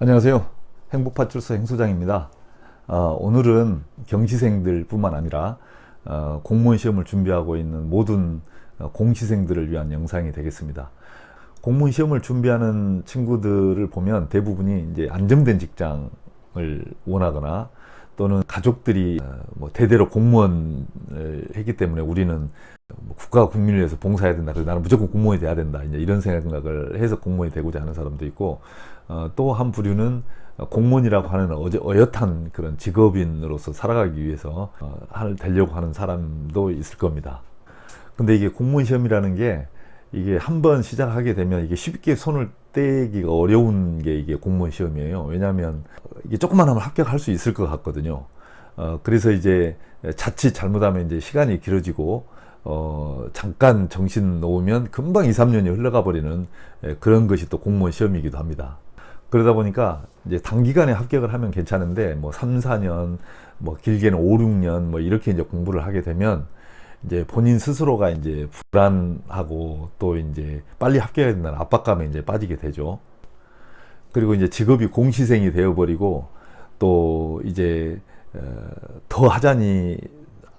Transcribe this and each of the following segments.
안녕하세요. 행복파출소 행소장입니다. 오늘은 경시생들 뿐만 아니라 공무원 시험을 준비하고 있는 모든 공시생들을 위한 영상이 되겠습니다. 공무원 시험을 준비하는 친구들을 보면 대부분이 이제 안정된 직장을 원하거나 또는 가족들이 뭐 대대로 공무원을 했기 때문에 우리는 국가와 국민을 위해서 봉사해야 된다. 그래서 나는 무조건 공무원이 돼야 된다. 이제 이런 생각을 해서 공무원이 되고자 하는 사람도 있고, 또 한 부류는 공무원이라고 하는 어엿한 그런 직업인으로서 살아가기 위해서 되려고 하는 사람도 있을 겁니다. 근데 이게 공무원 시험이라는 게 이게 한번 시작하게 되면 이게 쉽게 손을 떼기가 어려운 게 이게 공무원 시험이에요. 왜냐하면 이게 조금만 하면 합격할 수 있을 것 같거든요. 그래서 이제 자칫 잘못하면 이제 시간이 길어지고 잠깐 정신 놓으면 금방 2, 3년이 흘러가 버리는 그런 것이 또 공무원 시험이기도 합니다. 그러다 보니까 이제 단기간에 합격을 하면 괜찮은데 뭐 3, 4년, 뭐 길게는 5, 6년 뭐 이렇게 이제 공부를 하게 되면 이제 본인 스스로가 이제 불안하고 또 이제 빨리 합격해야 된다는 압박감에 이제 빠지게 되죠. 그리고 이제 직업이 공시생이 되어버리고 또 이제 더 하자니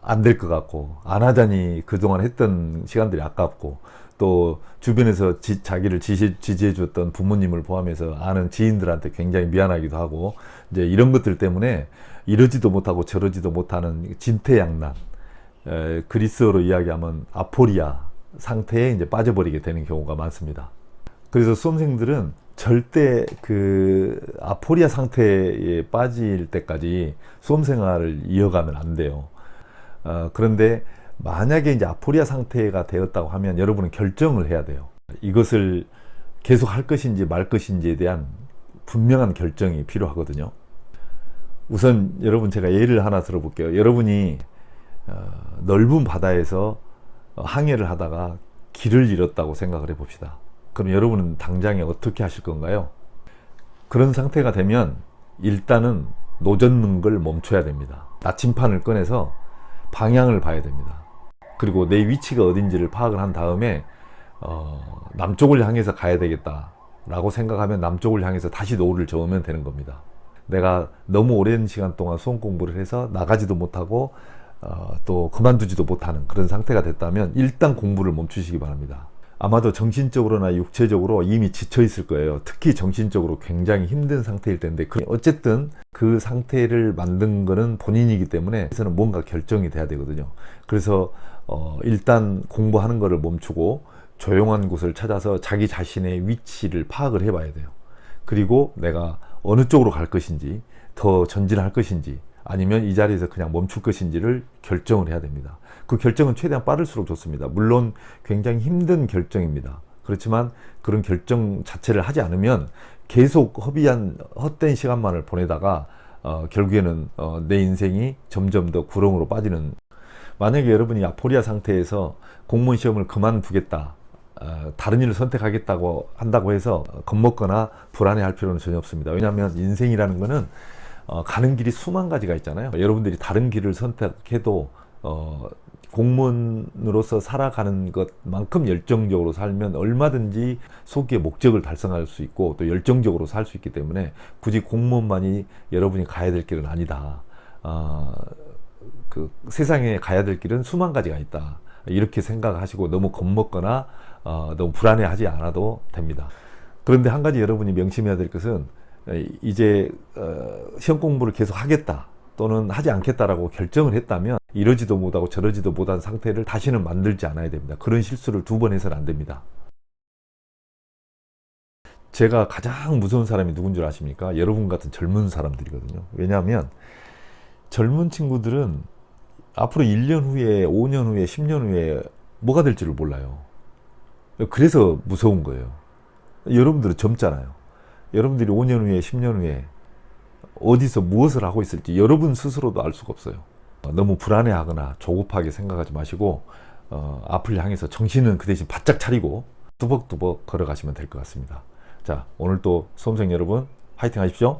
안 될 것 같고 안 하자니 그동안 했던 시간들이 아깝고 또 주변에서 자기를 지지해 줬던 부모님을 포함해서 아는 지인들한테 굉장히 미안하기도 하고 이제 이런 것들 때문에 이러지도 못하고 저러지도 못하는 진퇴양난, 그리스어로 이야기하면 아포리아 상태에 이제 빠져버리게 되는 경우가 많습니다. 그래서 수험생들은 절대 그 아포리아 상태에 빠질 때까지 수험 생활을 이어가면 안 돼요. 그런데 만약에 이제 아포리아 상태가 되었다고 하면 여러분은 결정을 해야 돼요. 이것을 계속 할 것인지 말 것인지에 대한 분명한 결정이 필요하거든요. 우선 여러분 제가 예를 하나 들어볼게요. 여러분이 넓은 바다에서 항해를 하다가 길을 잃었다고 생각을 해봅시다. 그럼 여러분은 당장에 어떻게 하실 건가요? 그런 상태가 되면 일단은 노젓는 걸 멈춰야 됩니다. 나침판을 꺼내서 방향을 봐야 됩니다. 그리고 내 위치가 어딘지를 파악을 한 다음에 남쪽을 향해서 가야 되겠다 라고 생각하면 남쪽을 향해서 다시 노를 저으면 되는 겁니다. 내가 너무 오랜 시간 동안 수험 공부를 해서 나가지도 못하고 또 그만두지도 못하는 그런 상태가 됐다면 일단 공부를 멈추시기 바랍니다. 아마도 정신적으로나 육체적으로 이미 지쳐 있을 거예요. 특히 정신적으로 굉장히 힘든 상태일 텐데 어쨌든 그 상태를 만든 거는 본인이기 때문에 그래서는 뭔가 결정이 돼야 되거든요. 그래서 일단 공부하는 거를 멈추고 조용한 곳을 찾아서 자기 자신의 위치를 파악을 해봐야 돼요. 그리고 내가 어느 쪽으로 갈 것인지, 더 전진할 것인지, 아니면 이 자리에서 그냥 멈출 것인지를 결정을 해야 됩니다. 그 결정은 최대한 빠를수록 좋습니다. 물론 굉장히 힘든 결정입니다. 그렇지만 그런 결정 자체를 하지 않으면 계속 헛된 시간만을 보내다가 결국에는 내 인생이 점점 더 구렁으로 빠지는. 만약에 여러분이 아포리아 상태에서 공무원 시험을 그만두겠다, 다른 일을 선택하겠다고 한다고 해서 겁먹거나 불안해할 필요는 전혀 없습니다. 왜냐하면 인생이라는 거는 가는 길이 수만 가지가 있잖아요. 여러분들이 다른 길을 선택해도 공무원으로서 살아가는 것만큼 열정적으로 살면 얼마든지 소기의 목적을 달성할 수 있고 또 열정적으로 살 수 있기 때문에 굳이 공무원만이 여러분이 가야 될 길은 아니다. 그 세상에 가야 될 길은 수만 가지가 있다. 이렇게 생각하시고 너무 겁먹거나 너무 불안해하지 않아도 됩니다. 그런데 한 가지 여러분이 명심해야 될 것은 이제 시험 공부를 계속 하겠다 또는 하지 않겠다라고 결정을 했다면 이러지도 못하고 저러지도 못한 상태를 다시는 만들지 않아야 됩니다. 그런 실수를 2번 해서는 안 됩니다. 제가 가장 무서운 사람이 누군 줄 아십니까? 여러분 같은 젊은 사람들이거든요. 왜냐하면 젊은 친구들은 앞으로 1년 후에 5년 후에 10년 후에 뭐가 될지를 몰라요. 그래서 무서운 거예요. 여러분들은 젊잖아요. 여러분들이 5년 후에 10년 후에 어디서 무엇을 하고 있을지 여러분 스스로도 알 수가 없어요. 너무 불안해하거나 조급하게 생각하지 마시고 앞을 향해서 정신은 그 대신 바짝 차리고 뚜벅뚜벅 걸어가시면 될 것 같습니다. 자, 오늘 또 수험생 여러분 화이팅 하십시오.